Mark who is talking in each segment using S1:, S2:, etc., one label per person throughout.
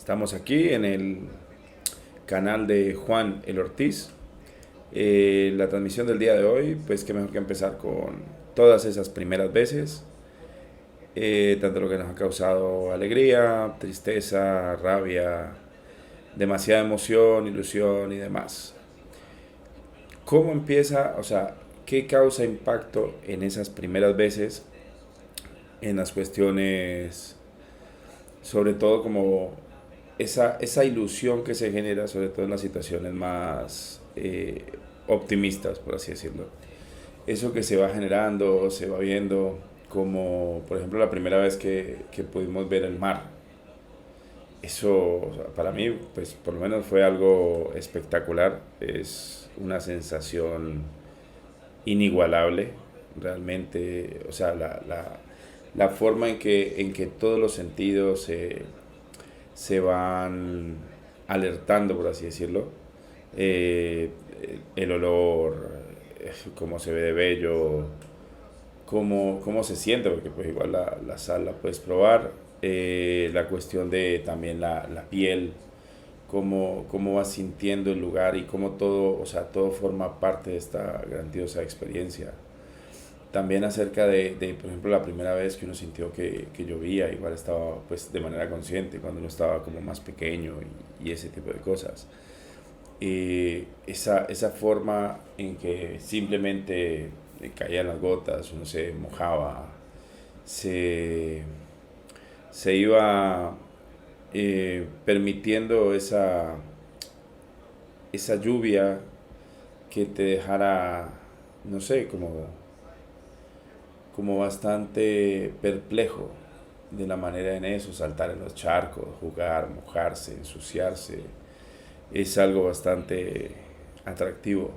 S1: Estamos aquí en el canal de Juan el Ortiz. La transmisión del día de hoy, pues qué mejor que empezar con todas esas primeras veces, tanto lo que nos ha causado alegría, tristeza, rabia, demasiada emoción, ilusión y demás. ¿Cómo empieza, o sea, qué causa impacto en esas primeras veces, en las cuestiones, sobre todo como esa ilusión que se genera, sobre todo en las situaciones más optimistas, por así decirlo? Eso que se va generando, se va viendo, como por ejemplo la primera vez que pudimos ver el mar. Eso, o sea, para mí, pues por lo menos fue algo espectacular. Es una sensación inigualable, realmente. O sea, la forma en que todos los sentidos se van alertando, por así decirlo. Eh, el olor, cómo se ve de bello, cómo se siente, porque pues igual la sal la puedes probar. La cuestión de también la piel, cómo vas sintiendo el lugar y cómo todo, o sea, todo forma parte de esta grandiosa experiencia. También acerca por ejemplo, la primera vez que uno sintió que llovía, igual estaba pues de manera consciente, cuando uno estaba como más pequeño y ese tipo de cosas. Esa forma en que simplemente caían las gotas, uno se mojaba, se, se iba permitiendo esa lluvia que te dejara, no sé, como bastante perplejo de la manera en eso, saltar en los charcos, jugar, mojarse, ensuciarse, es algo bastante atractivo.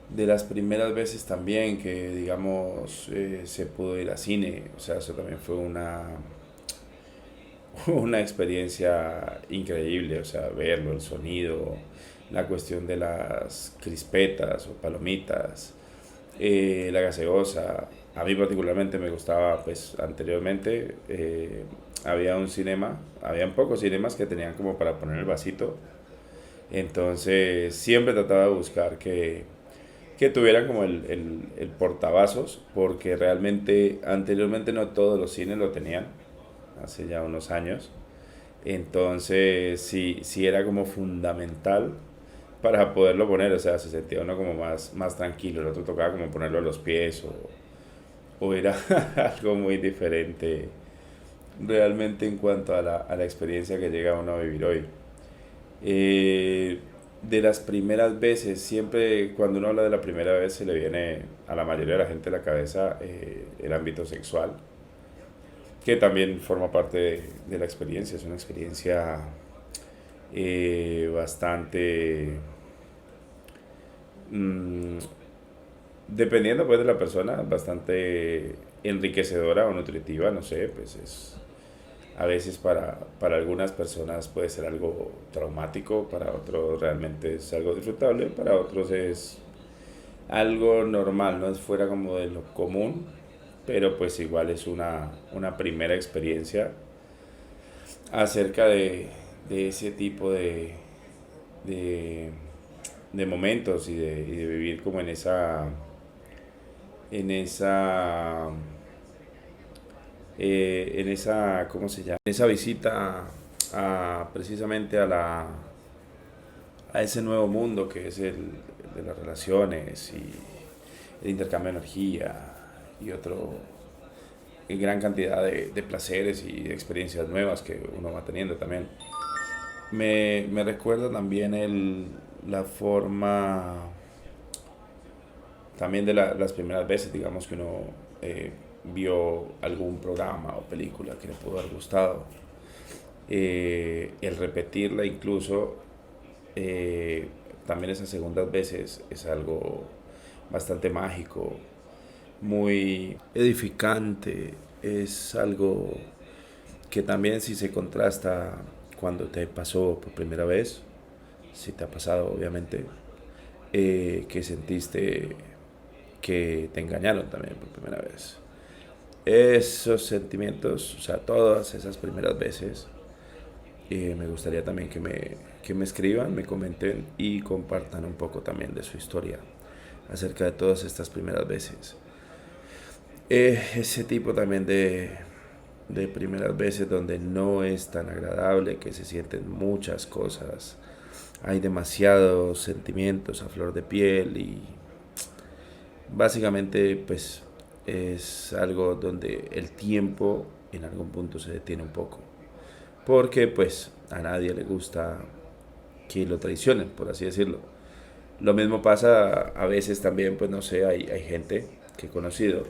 S1: De las primeras veces también que, digamos, se pudo ir a cine, o sea, eso también fue una experiencia increíble, o sea, verlo, el sonido, la cuestión de las crispetas o palomitas, la gaseosa. A mí particularmente me gustaba, pues anteriormente había un cinema, habían pocos cinemas que tenían como para poner el vasito, entonces siempre trataba de buscar que tuvieran como el portavasos, porque realmente anteriormente no todos los cines lo tenían, hace ya unos años. Entonces sí era como fundamental para poderlo poner, o sea, se sentía uno como más tranquilo, el otro tocaba como ponerlo a los pies o era algo muy diferente realmente en cuanto a la experiencia que llega uno a vivir hoy. Eh, de las primeras veces, siempre cuando uno habla de la primera vez se le viene a la mayoría de la gente a la cabeza el ámbito sexual, que también forma parte de la experiencia. Es una experiencia bastante, mm, dependiendo pues de la persona, bastante enriquecedora o nutritiva, no sé, pues a veces para algunas personas puede ser algo traumático, para otros realmente es algo disfrutable, para otros es algo normal, no es fuera como de lo común, pero pues igual es una primera experiencia acerca de ese tipo de, de momentos y de vivir como en esa, ¿cómo se llama? En esa visita precisamente a ese nuevo mundo que es el de las relaciones y el intercambio de energía y otro gran cantidad de placeres y de experiencias nuevas que uno va teniendo también. Me recuerda también la forma también de las primeras veces, digamos, que uno vio algún programa o película que le pudo haber gustado. El repetirla incluso, eh, también esas segundas veces es algo bastante mágico, muy edificante, es algo que también si se contrasta cuando te pasó por primera vez, si te ha pasado obviamente, que sentiste que te engañaron también por primera vez. Esos sentimientos, o sea, todas esas primeras veces Me gustaría también que me escriban, me comenten y compartan un poco también de su historia acerca de todas estas primeras veces. Ese tipo también de primeras veces donde no es tan agradable, que se sienten muchas cosas, hay demasiados sentimientos a flor de piel y básicamente pues es algo donde el tiempo en algún punto se detiene un poco, porque pues a nadie le gusta que lo traicionen, por así decirlo. Lo mismo pasa a veces también, pues no sé, hay gente que he conocido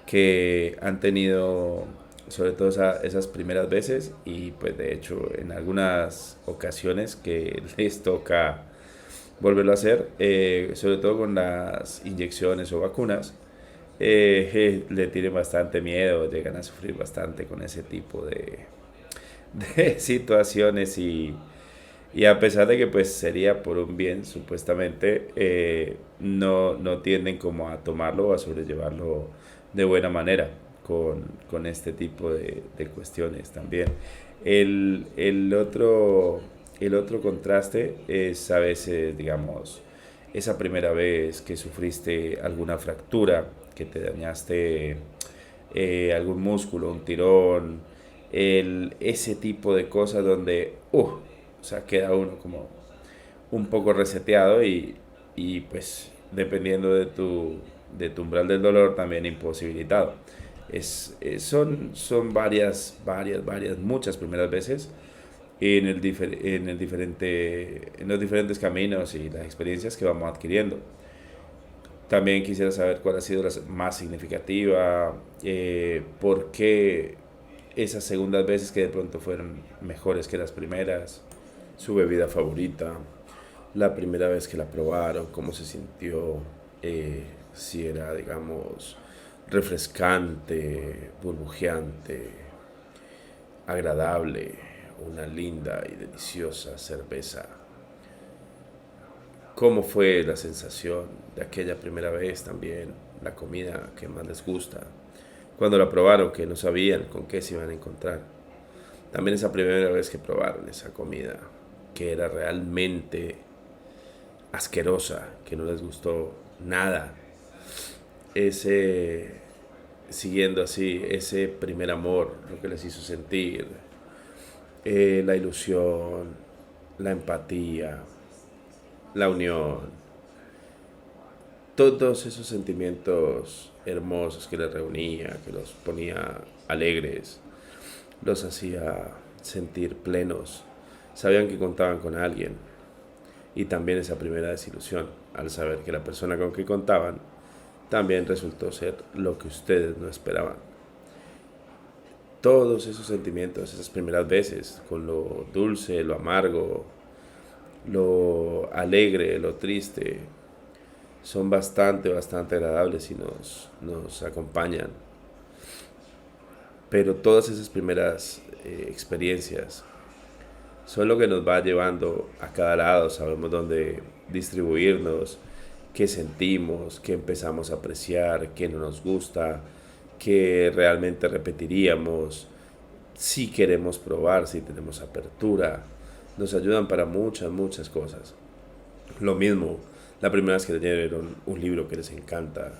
S1: que han tenido sobre todo esas primeras veces y pues de hecho en algunas ocasiones que les toca volverlo a hacer, sobre todo con las inyecciones o vacunas, le tienen bastante miedo, llegan a sufrir bastante con ese tipo de situaciones y a pesar de que pues sería por un bien supuestamente, no tienden como a tomarlo o a sobrellevarlo de buena manera con este tipo de cuestiones también. El, el otro, el otro contraste es a veces, digamos, esa primera vez que sufriste alguna fractura, que te dañaste algún músculo, un tirón, ese tipo de cosas donde, o sea, queda uno como un poco reseteado y pues dependiendo de tu umbral del dolor también imposibilitado. Son muchas primeras veces en los diferentes caminos y las experiencias que vamos adquiriendo. También quisiera saber cuál ha sido la más significativa, por qué esas segundas veces que de pronto fueron mejores que las primeras, su bebida favorita, la primera vez que la probaron, cómo se sintió, si era, digamos, refrescante, burbujeante, agradable, una linda y deliciosa cerveza. ¿Cómo fue la sensación de aquella primera vez también? La comida que más les gusta. Cuando la probaron, que no sabían con qué se iban a encontrar. También esa primera vez que probaron esa comida, que era realmente asquerosa, que no les gustó nada. Ese, siguiendo así, ese primer amor, lo que les hizo sentir, la ilusión, la empatía, la unión, todos esos sentimientos hermosos que les reunía, que los ponía alegres, los hacía sentir plenos. Sabían que contaban con alguien y también esa primera desilusión al saber que la persona con que contaban también resultó ser lo que ustedes no esperaban. Todos esos sentimientos, esas primeras veces, con lo dulce, lo amargo, lo alegre, lo triste, son bastante agradables y nos acompañan. Pero todas esas primeras experiencias son lo que nos va llevando a cada lado, sabemos dónde distribuirnos, qué sentimos, qué empezamos a apreciar, qué no nos gusta, qué realmente repetiríamos, si queremos probar, si tenemos apertura, nos ayudan para muchas cosas. Lo mismo, la primera vez que leyeron un libro que les encanta,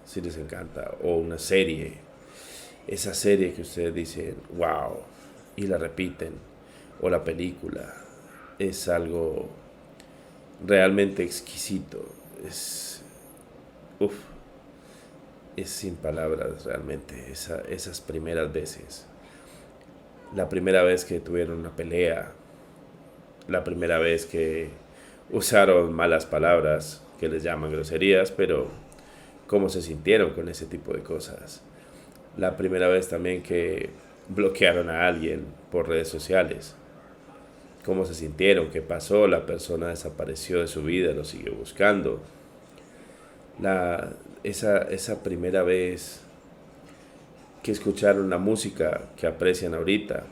S1: si les encanta, o una serie, esa serie que ustedes dicen, wow, y la repiten, o la película, es algo realmente exquisito, es, uf, es sin palabras realmente, esas primeras veces. La primera vez que tuvieron una pelea, la primera vez que usaron malas palabras, que les llaman groserías, pero cómo se sintieron con ese tipo de cosas. La primera vez también que bloquearon a alguien por redes sociales. Cómo se sintieron, qué pasó, la persona desapareció de su vida, lo siguió buscando. Esa primera vez que escucharon la música que aprecian ahorita,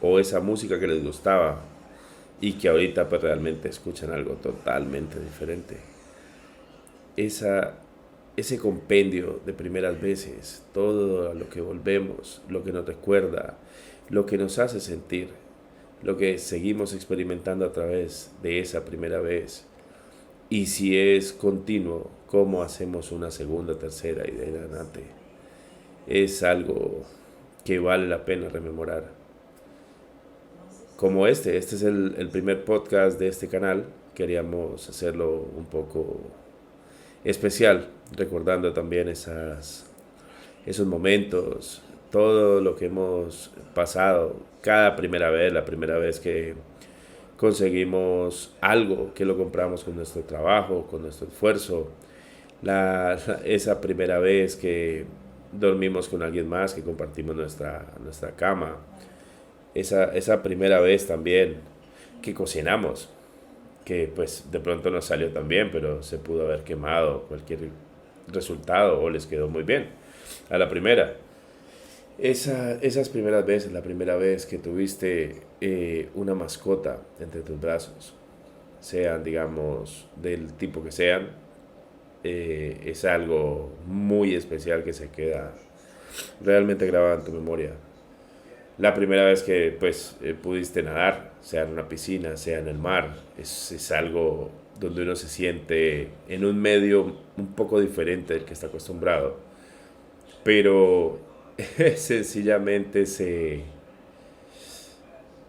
S1: o esa música que les gustaba y que ahorita pues realmente escuchan algo totalmente diferente. Esa, ese compendio de primeras veces, todo a lo que volvemos, lo que nos recuerda, lo que nos hace sentir,
S2: lo que seguimos experimentando a través de esa primera vez. Y si es continuo, cómo hacemos una segunda, tercera y de ahí en adelante. Es algo que vale la pena rememorar. Como este es el primer podcast de este canal, queríamos hacerlo un poco especial, recordando también esos momentos, todo lo que hemos pasado, cada primera vez, la primera vez que conseguimos algo, que lo compramos con nuestro trabajo, con nuestro esfuerzo, esa primera vez que dormimos con alguien más, que compartimos nuestra cama, esa primera vez también que cocinamos, que pues de pronto no salió tan bien, pero se pudo haber quemado cualquier resultado o les quedó muy bien a la primera. Esas primeras veces, la primera vez que tuviste una mascota entre tus brazos, sean, digamos, del tipo que sean, es algo muy especial que se queda realmente grabado en tu memoria. La primera vez que pues pudiste nadar, sea en una piscina, sea en el mar, es algo donde uno se siente en un medio un poco diferente del que está acostumbrado, pero sencillamente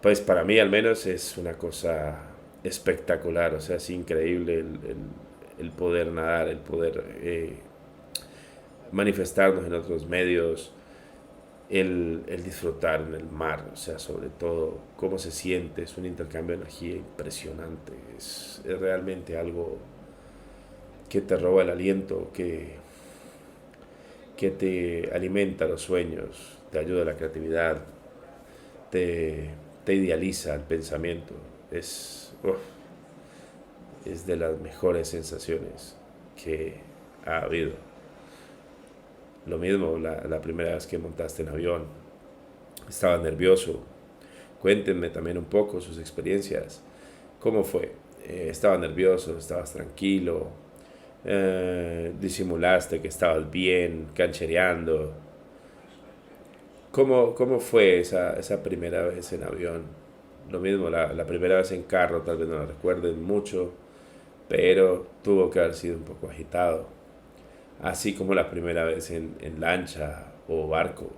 S2: pues para mí al menos es una cosa espectacular, o sea, es increíble el poder nadar, el poder manifestarnos en otros medios, el disfrutar en el mar, o sea, sobre todo cómo se siente, es un intercambio de energía impresionante, es realmente algo que te roba el aliento, que te alimenta los sueños, te ayuda a la creatividad, te, te idealiza el pensamiento, es de las mejores sensaciones que ha habido. Lo mismo, la primera vez que montaste en avión, estaba nervioso. Cuéntenme también un poco sus experiencias. ¿Cómo fue? ¿Estaba nervioso? ¿Estabas tranquilo? ¿Disimulaste que estabas bien, canchereando? ¿Cómo fue esa primera vez en avión? Lo mismo, la primera vez en carro, tal vez no la recuerden mucho, pero tuvo que haber sido un poco agitado. Así como la primera vez en lancha o barco.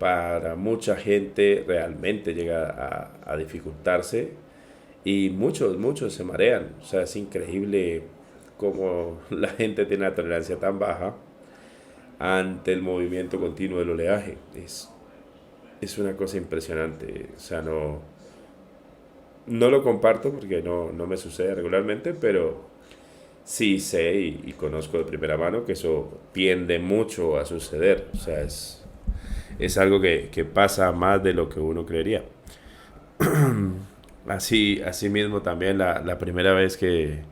S2: Para mucha gente realmente llega a dificultarse y muchos se marean. O sea, es increíble cómo la gente tiene la tolerancia tan baja ante el movimiento continuo del oleaje. Es una cosa impresionante. O sea, no lo comparto porque no me sucede regularmente, pero sí sé y conozco de primera mano que eso tiende mucho a suceder. O sea, es algo que pasa más de lo que uno creería. Así mismo también la primera vez que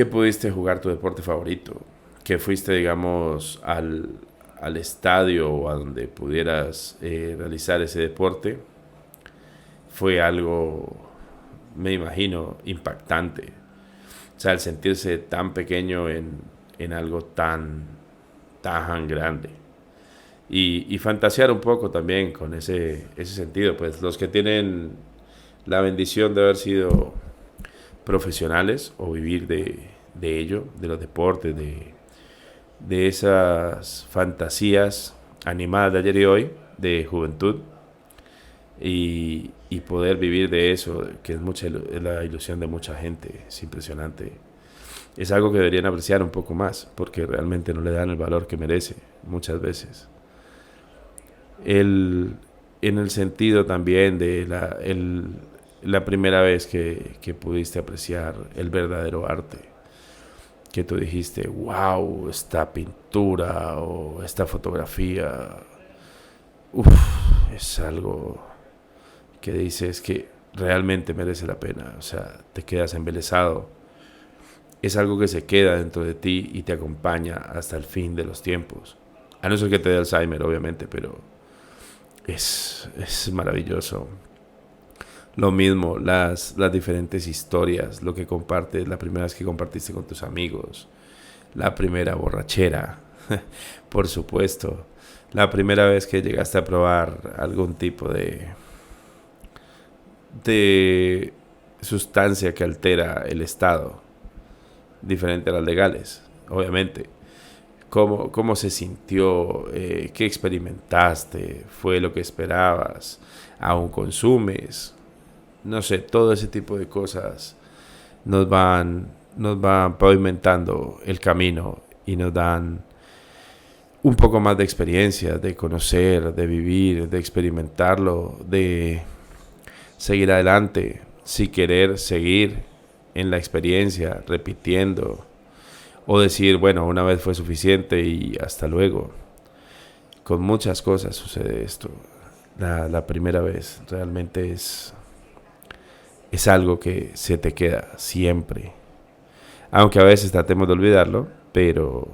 S2: pudiste jugar tu deporte favorito, que fuiste, digamos, al estadio o a donde pudieras realizar ese deporte, fue algo, me imagino, impactante. O sea, el sentirse tan pequeño en algo tan grande. Y fantasear un poco también con ese sentido. Pues los que tienen la bendición de haber sido profesionales o vivir de ello, de los deportes, de esas fantasías animadas de ayer y hoy, de juventud, y poder vivir de eso, que es la ilusión de mucha gente, es impresionante. Es algo que deberían apreciar un poco más, porque realmente no le dan el valor que merece muchas veces. El, en el sentido también de la primera vez que pudiste apreciar el verdadero arte, que tú dijiste, wow, esta pintura o esta fotografía, uf, es algo que dices que realmente merece la pena, o sea, te quedas embelesado. Es algo que se queda dentro de ti y te acompaña hasta el fin de los tiempos. A no ser que te dé Alzheimer, obviamente, pero es maravilloso. Lo mismo, las diferentes historias, lo que compartes, la primera vez que compartiste con tus amigos, la primera borrachera, por supuesto, la primera vez que llegaste a probar algún tipo de sustancia que altera el estado, diferente a las legales, obviamente. ¿Cómo se sintió? ¿Qué experimentaste? ¿Fue lo que esperabas? ¿Aún consumes? No sé, todo ese tipo de cosas nos van pavimentando el camino y nos dan un poco más de experiencia, de conocer, de vivir, de experimentarlo, de seguir adelante, si querer seguir en la experiencia, repitiendo, o decir, bueno, una vez fue suficiente y hasta luego. Con muchas cosas sucede esto. La primera vez realmente es algo que se te queda siempre. Aunque a veces tratemos de olvidarlo, pero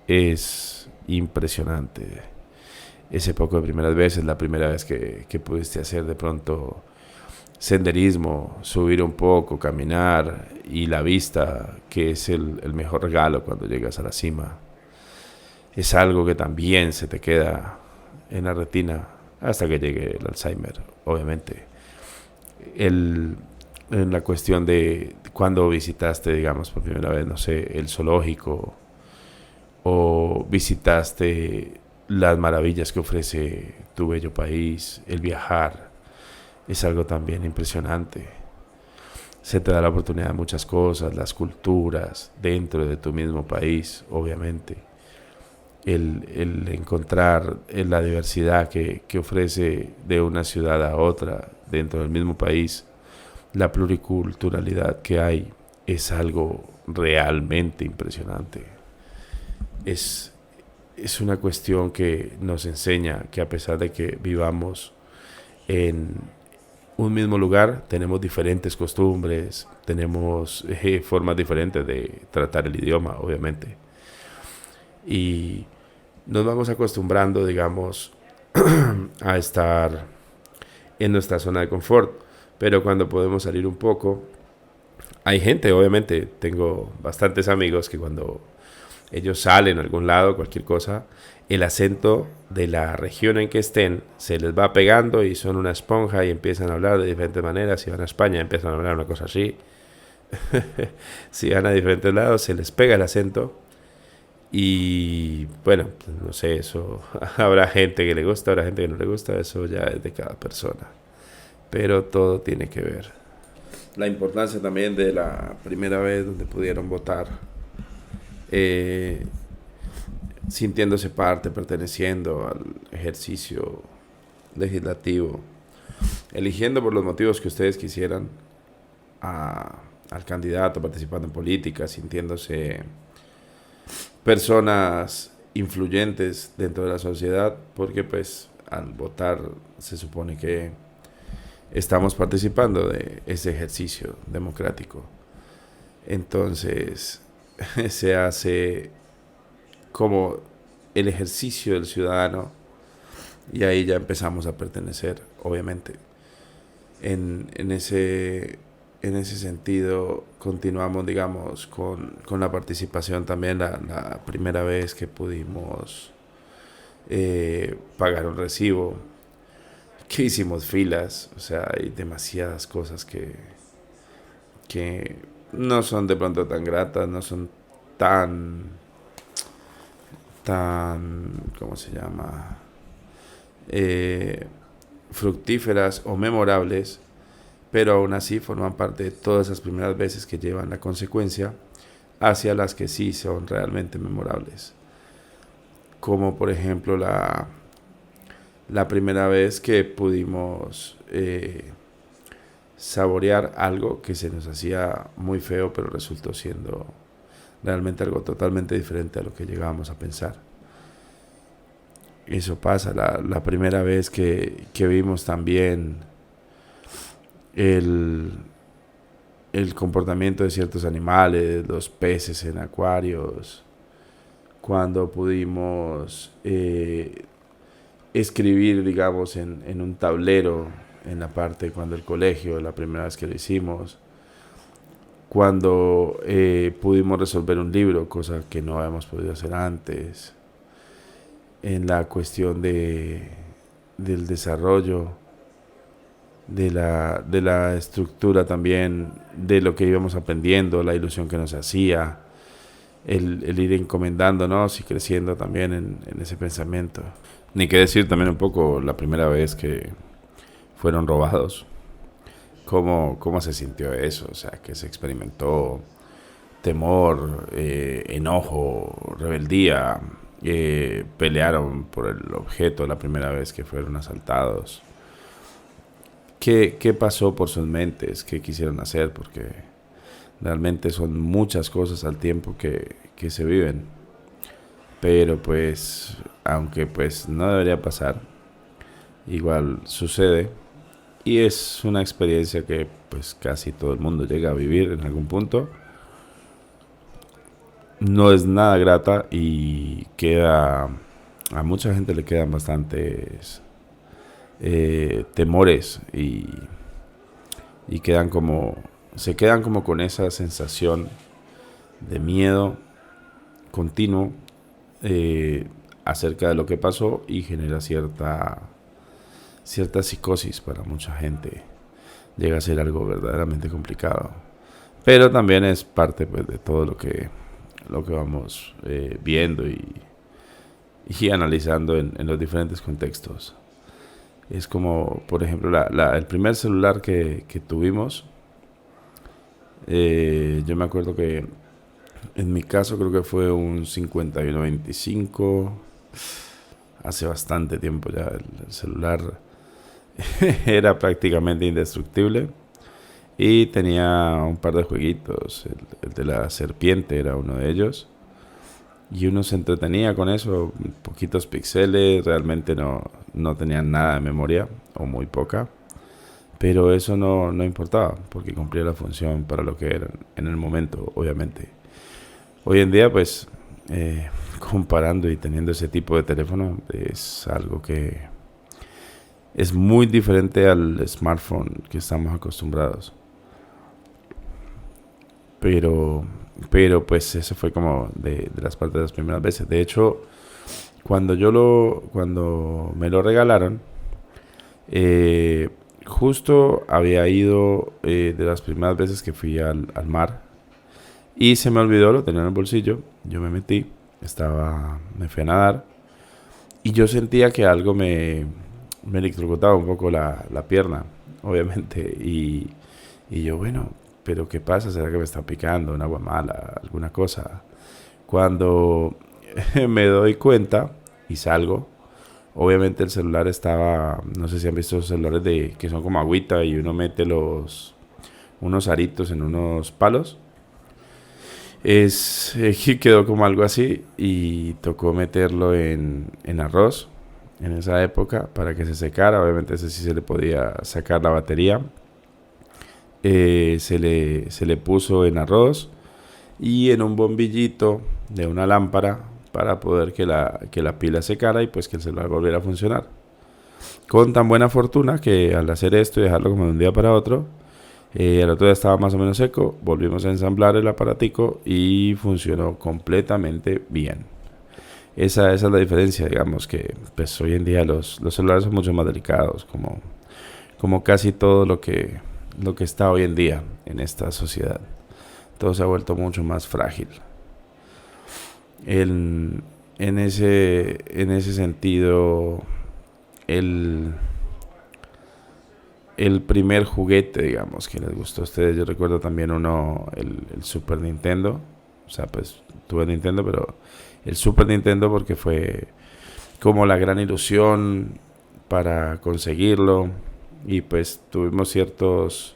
S2: es impresionante. Ese poco de primeras veces, la primera vez que pudiste hacer de pronto senderismo, subir un poco, caminar y la vista, que es el mejor regalo cuando llegas a la cima. Es algo que también se te queda en la retina hasta que llegue el Alzheimer, obviamente. En la cuestión de cuando visitaste, digamos, por primera vez, no sé, el zoológico o visitaste las maravillas que ofrece tu bello país, el viajar, es algo también impresionante. Se te da la oportunidad de muchas cosas, las culturas dentro de tu mismo país, obviamente. El encontrar la diversidad que ofrece de una ciudad a otra dentro del mismo país, la pluriculturalidad que hay, es algo realmente impresionante. Es una cuestión que nos enseña que a pesar de que vivamos en un mismo lugar, tenemos diferentes costumbres, tenemos formas diferentes de tratar el idioma, obviamente. Y nos vamos acostumbrando, digamos, a estar en nuestra zona de confort. Pero cuando podemos salir un poco, hay gente, obviamente, tengo bastantes amigos que cuando ellos salen a algún lado, cualquier cosa, el acento de la región en que estén se les va pegando y son una esponja y empiezan a hablar de diferentes maneras. Si van a España empiezan a hablar una cosa así. Si van a diferentes lados se les pega el acento. Y bueno, pues no sé, eso habrá gente que le gusta, habrá gente que no le gusta, eso ya es de cada persona. Pero todo tiene que ver. La importancia también de la primera vez donde pudieron votar, sintiéndose parte, perteneciendo al ejercicio legislativo, eligiendo por los motivos que ustedes quisieran al candidato, participando en política, sintiéndose personas influyentes dentro de la sociedad, porque pues al votar se supone que estamos participando de ese ejercicio democrático. Entonces se hace como el ejercicio del ciudadano y ahí ya empezamos a pertenecer, obviamente. En ese sentido continuamos, digamos, con la participación también. La primera vez que pudimos pagar un recibo, que hicimos filas, o sea, hay demasiadas cosas que no son de pronto tan gratas, no son tan ¿cómo se llama? Fructíferas o memorables, pero aún así forman parte de todas esas primeras veces que llevan la consecuencia hacia las que sí son realmente memorables. Como por ejemplo la primera vez que pudimos saborear algo que se nos hacía muy feo, pero resultó siendo realmente algo totalmente diferente a lo que llegábamos a pensar. Eso pasa. La primera vez que vimos también el comportamiento de ciertos animales, los peces en acuarios, cuando pudimos escribir, digamos, en un tablero, en la parte cuando el colegio, la primera vez que lo hicimos, cuando pudimos resolver un libro, cosa que no habíamos podido hacer antes, en la cuestión del desarrollo,
S1: de la estructura también, de lo que íbamos aprendiendo, la ilusión que nos hacía, el ir encomendándonos y creciendo también en ese pensamiento. Ni qué decir también un poco la primera vez que fueron robados. ¿Cómo se sintió eso? O sea, que se experimentó temor, enojo, rebeldía. Pelearon por el objeto la primera vez que fueron asaltados. ¿Qué pasó por sus mentes? ¿Qué quisieron hacer? Porque realmente son muchas cosas al tiempo que se viven. Pero pues, aunque pues no debería pasar, igual sucede. Y es una experiencia que pues casi todo el mundo llega a vivir en algún punto. No es nada grata y a mucha gente le quedan bastantes temores y se quedan como con esa sensación de miedo continuo acerca de lo que pasó y genera cierta psicosis para mucha gente. Llega a ser algo verdaderamente complicado, pero también es parte pues, de todo lo que vamos viendo y analizando en los diferentes contextos. Es como, por ejemplo, el primer celular que tuvimos. Yo me acuerdo que en mi caso creo que fue un 5125. Hace bastante tiempo ya el celular era prácticamente indestructible. Y tenía un par de jueguitos. El de la serpiente era uno de ellos. Y uno se entretenía con eso. Poquitos píxeles. Realmente no tenían nada de memoria. O muy poca. Pero eso no importaba. Porque cumplía la función para lo que era en el momento, obviamente. Hoy en día, pues, comparando y teniendo ese tipo de teléfono, es algo que es muy diferente al smartphone que estamos acostumbrados. Pero pues eso fue como de las partes de las primeras veces. De hecho, cuando me lo regalaron, justo había ido de las primeras veces que fui al mar y se me olvidó, lo tenía en el bolsillo. Yo me metí, me fui a nadar y yo sentía que algo me electrocutaba un poco la pierna, obviamente. Y yo, bueno, pero ¿qué pasa? ¿Será que me está picando un agua mala, alguna cosa? Cuando me doy cuenta y salgo, obviamente el celular estaba, no sé si han visto esos celulares que son como agüita y uno mete unos aritos en unos palos. Quedó como algo así y tocó meterlo en arroz en esa época para que se secara. Obviamente ese sí se le podía sacar la batería. Se le puso en arroz y en un bombillito de una lámpara para poder que la pila secara y pues que el celular volviera a funcionar. Con tan buena fortuna que al hacer esto y dejarlo como de un día para otro, el otro día estaba más o menos seco, volvimos a ensamblar el aparatico y funcionó completamente bien. Esa es la diferencia, digamos, que pues hoy en día los celulares son mucho más delicados, como casi todo lo que está hoy en día en esta sociedad. Todo se ha vuelto mucho más frágil. En ese sentido, el primer juguete, digamos, que les gustó a ustedes, yo recuerdo también el Super Nintendo. O sea, pues tuve Nintendo, pero el Super Nintendo porque fue como la gran ilusión para conseguirlo. Y pues tuvimos ciertos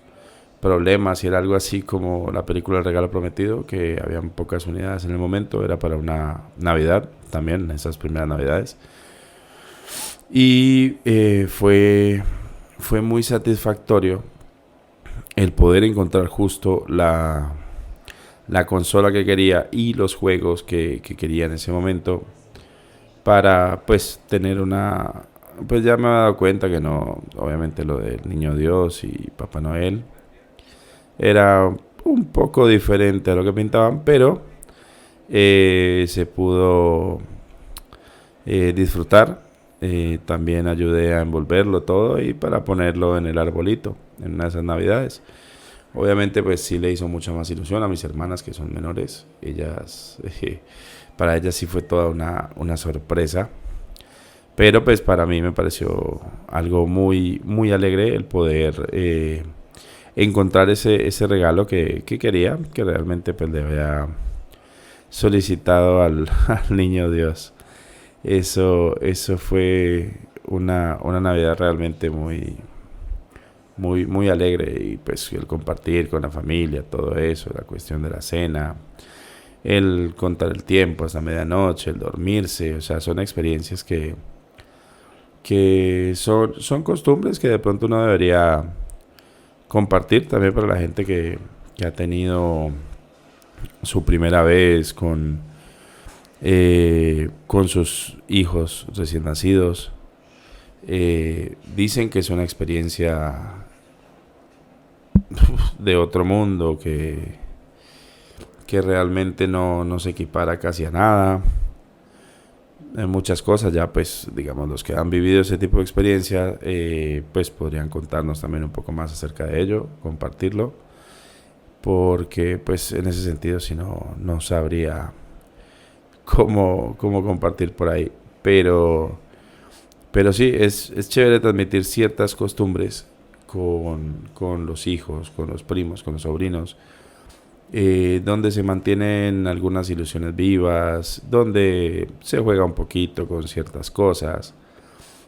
S1: problemas y era algo así como la película El Regalo Prometido, que habían pocas unidades en el momento, era para una Navidad también, esas primeras Navidades. Y fue muy satisfactorio el poder encontrar justo la consola que quería y los juegos que quería en ese momento para pues tener pues ya me he dado cuenta que no, obviamente lo del Niño Dios y Papá Noel era un poco diferente a lo que pintaban, pero se pudo disfrutar También ayudé a envolverlo todo y para ponerlo en el arbolito, en una de esas navidades. Obviamente pues sí le hizo mucha más ilusión a mis hermanas que son menores. Ellas, para ellas sí fue toda una sorpresa. Pero pues para mí me pareció algo muy, muy alegre el poder encontrar ese regalo que quería, que realmente pues le había solicitado al niño Dios. Eso fue una Navidad realmente muy, muy, muy alegre y pues el compartir con la familia, todo eso, la cuestión de la cena, el contar el tiempo hasta medianoche, el dormirse, o sea, son experiencias que son costumbres que de pronto uno debería compartir también para la gente que ha tenido su primera vez con sus hijos recién nacidos. Dicen que es una experiencia de otro mundo que realmente no se equipara casi a nada. En muchas cosas ya pues digamos los que han vivido ese tipo de experiencia pues podrían contarnos también un poco más acerca de ello, compartirlo, porque pues en ese sentido si no sabría cómo compartir por ahí, pero sí es chévere transmitir ciertas costumbres con los hijos, con los primos, con los sobrinos, donde se mantienen algunas ilusiones vivas, donde se juega un poquito con ciertas cosas,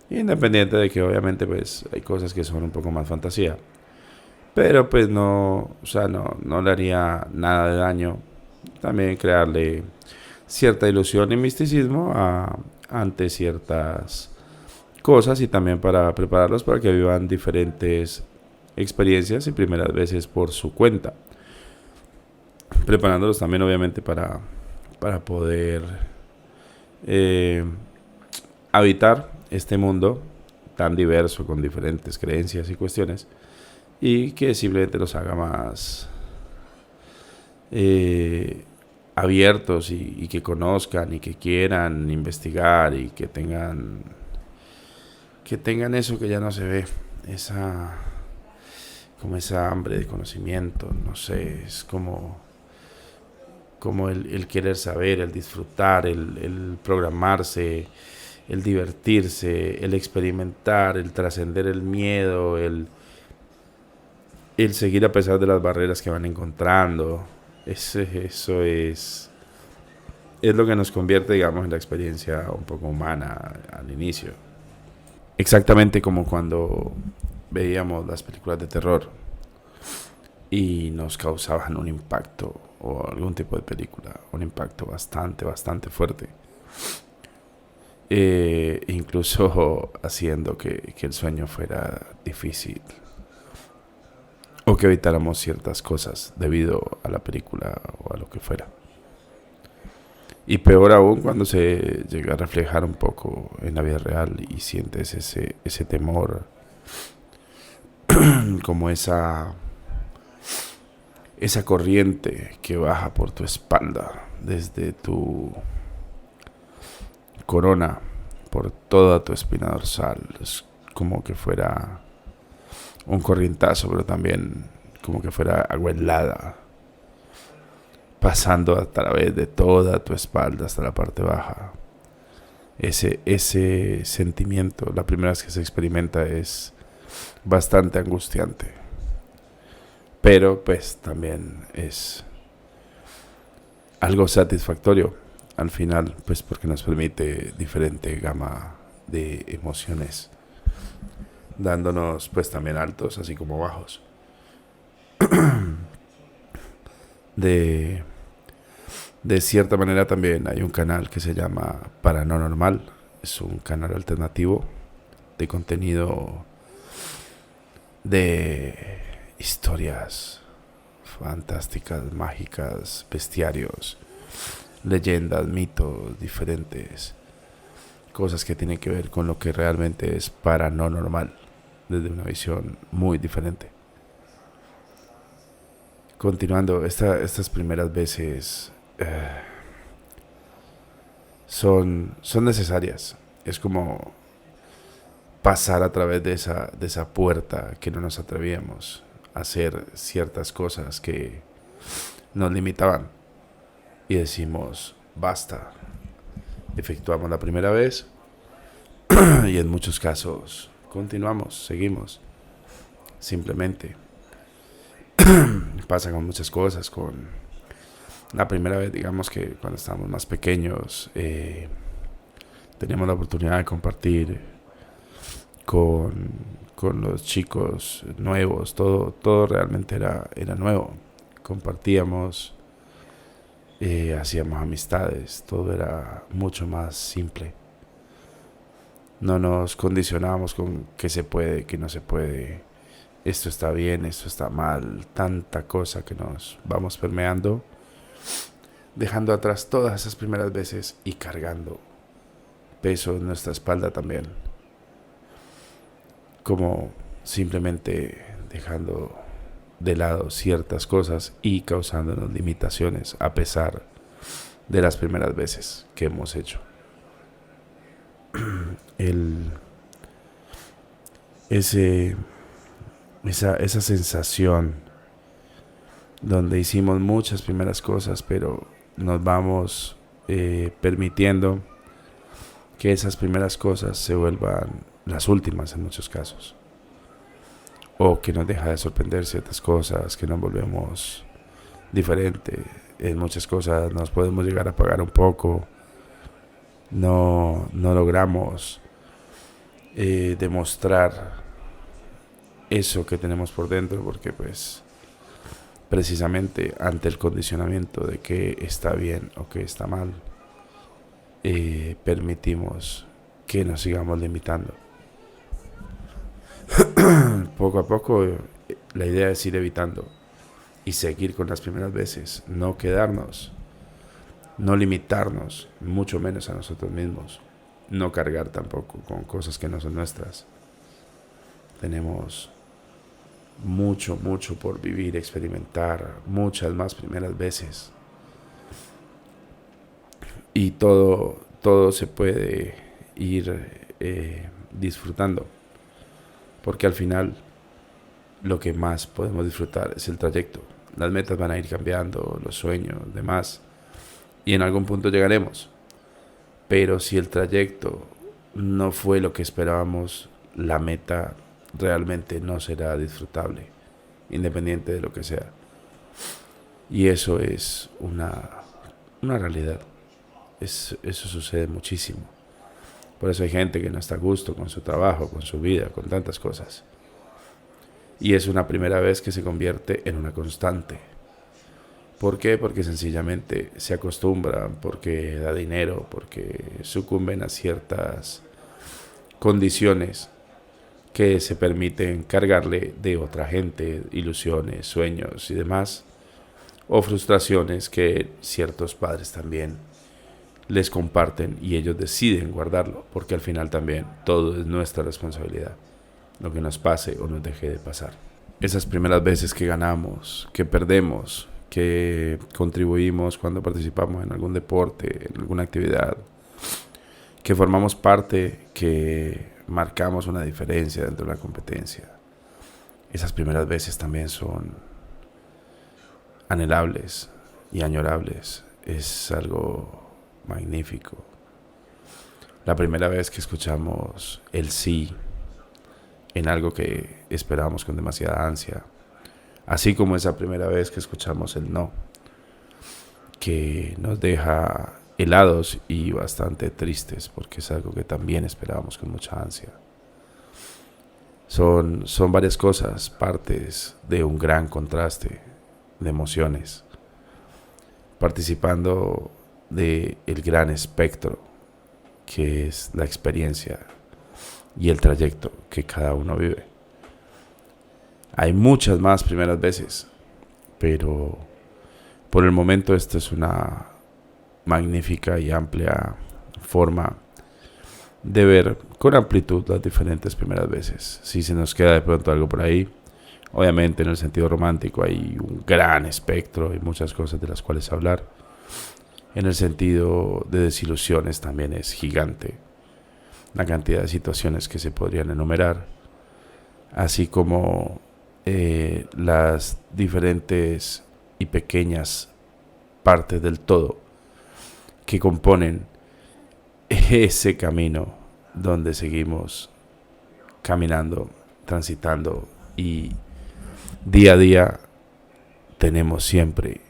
S1: independiente de que obviamente pues hay cosas que son un poco más fantasía, pero pues no, o sea, no le haría nada de daño también crearle cierta ilusión y misticismo ante ciertas cosas y también para prepararlos para que vivan diferentes experiencias y primeras veces por su cuenta, preparándolos también obviamente para poder eh, habitar este mundo tan diverso con diferentes creencias y cuestiones y que simplemente los haga más abiertos y que conozcan y que quieran investigar y que tengan eso que ya no se ve, esa hambre de conocimiento, no sé, es como el querer saber, el disfrutar, el programarse, el divertirse, el experimentar, el trascender el miedo, el seguir a pesar de las barreras que van encontrando. Eso es lo que nos convierte, digamos, en la experiencia un poco humana al inicio. Exactamente como cuando veíamos las películas de terror y nos causaban un impacto, o algún tipo de película, un impacto bastante, bastante fuerte. Incluso haciendo que el sueño fuera difícil o que evitáramos ciertas cosas debido a la película o a lo que fuera. Y peor aún cuando se llega a reflejar un poco en la vida real y sientes ese temor, como esa corriente que baja por tu espalda, desde tu corona, por toda tu espina dorsal. Es como que fuera un corrientazo, pero también como que fuera agua helada, pasando a través de toda tu espalda hasta la parte baja. Ese sentimiento, la primera vez que se experimenta, es bastante angustiante, pero pues también es algo satisfactorio al final, pues porque nos permite diferente gama de emociones, dándonos pues también altos así como bajos. De cierta manera también hay un canal que se llama Paranormal. Es un canal alternativo de contenido de historias fantásticas, mágicas, bestiarios, leyendas, mitos, diferentes cosas que tienen que ver con lo que realmente es paranormal desde una visión muy diferente. Continuando, estas primeras veces son necesarias. Es como pasar a través de esa puerta que no nos atrevíamos a hacer ciertas cosas que nos limitaban. Y decimos, basta. Efectuamos la primera vez y en muchos casos continuamos, seguimos. Simplemente pasa con muchas cosas. Con la primera vez, digamos que cuando estábamos más pequeños, teníamos la oportunidad de compartir con los chicos nuevos. Todo realmente era nuevo. Compartíamos, hacíamos amistades, todo era mucho más simple. No nos condicionábamos con qué se puede, qué no se puede, esto está bien, esto está mal, tanta cosa que nos vamos permeando, dejando atrás todas esas primeras veces y cargando peso en nuestra espalda también, como simplemente dejando de lado ciertas cosas y causándonos limitaciones a pesar de las primeras veces que hemos hecho. Esa sensación donde hicimos muchas primeras cosas, pero nos vamos permitiendo que esas primeras cosas se vuelvan las últimas en muchos casos, o que nos deja de sorprender ciertas cosas, que nos volvemos diferente. En muchas cosas nos podemos llegar a apagar un poco, no logramos demostrar eso que tenemos por dentro, porque pues precisamente ante el condicionamiento de que está bien o que está mal, permitimos que nos sigamos limitando. Poco a poco la idea es ir evitando y seguir con las primeras veces, no quedarnos, no limitarnos, mucho menos a nosotros mismos, no cargar tampoco con cosas que no son nuestras. Tenemos mucho por vivir, experimentar, muchas más primeras veces, y todo se puede ir disfrutando, porque al final lo que más podemos disfrutar es el trayecto. Las metas van a ir cambiando, los sueños, demás, y en algún punto llegaremos. Pero si el trayecto no fue lo que esperábamos, la meta realmente no será disfrutable, independiente de lo que sea. Y eso es una realidad. Eso sucede muchísimo. Por eso hay gente que no está a gusto con su trabajo, con su vida, con tantas cosas. Y es una primera vez que se convierte en una constante. ¿Por qué? Porque sencillamente se acostumbran, porque da dinero, porque sucumben a ciertas condiciones que se permiten cargarle de otra gente, ilusiones, sueños y demás, o frustraciones que ciertos padres también les comparten y ellos deciden guardarlo, porque al final también todo es nuestra responsabilidad, lo que nos pase o nos deje de pasar. Esas primeras veces que ganamos, que perdemos, que contribuimos cuando participamos en algún deporte, en alguna actividad, que formamos parte, que marcamos una diferencia dentro de la competencia. Esas primeras veces también son anhelables y añorables. Es algo magnífico. La primera vez que escuchamos el sí en algo que esperábamos con demasiada ansia, así como esa primera vez que escuchamos el no, que nos deja helados y bastante tristes, porque es algo que también esperábamos con mucha ansia. Son varias cosas, partes de un gran contraste de emociones, participando del gran espectro que es la experiencia y el trayecto que cada uno vive. Hay muchas más primeras veces, pero por el momento esta es una magnífica y amplia forma de ver con amplitud las diferentes primeras veces. Si se nos queda de pronto algo por ahí, obviamente en el sentido romántico hay un gran espectro y muchas cosas de las cuales hablar. En el sentido de desilusiones también es gigante. la cantidad de situaciones que se podrían enumerar, así como las diferentes y pequeñas partes del todo que componen ese camino donde seguimos caminando, transitando, y día a día tenemos siempre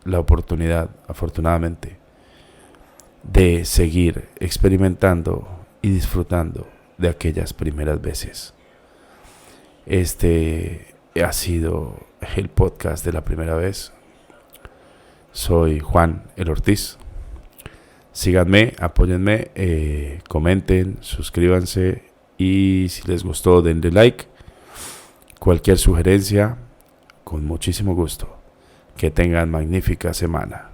S1: la oportunidad, afortunadamente, de seguir experimentando y disfrutando de aquellas primeras veces. Este ha sido el podcast de la primera vez. Soy Juan el Ortiz. Síganme, apóyenme, comenten, suscríbanse, y si les gustó denle like. Cualquier sugerencia, con muchísimo gusto. Que tengan magnífica semana.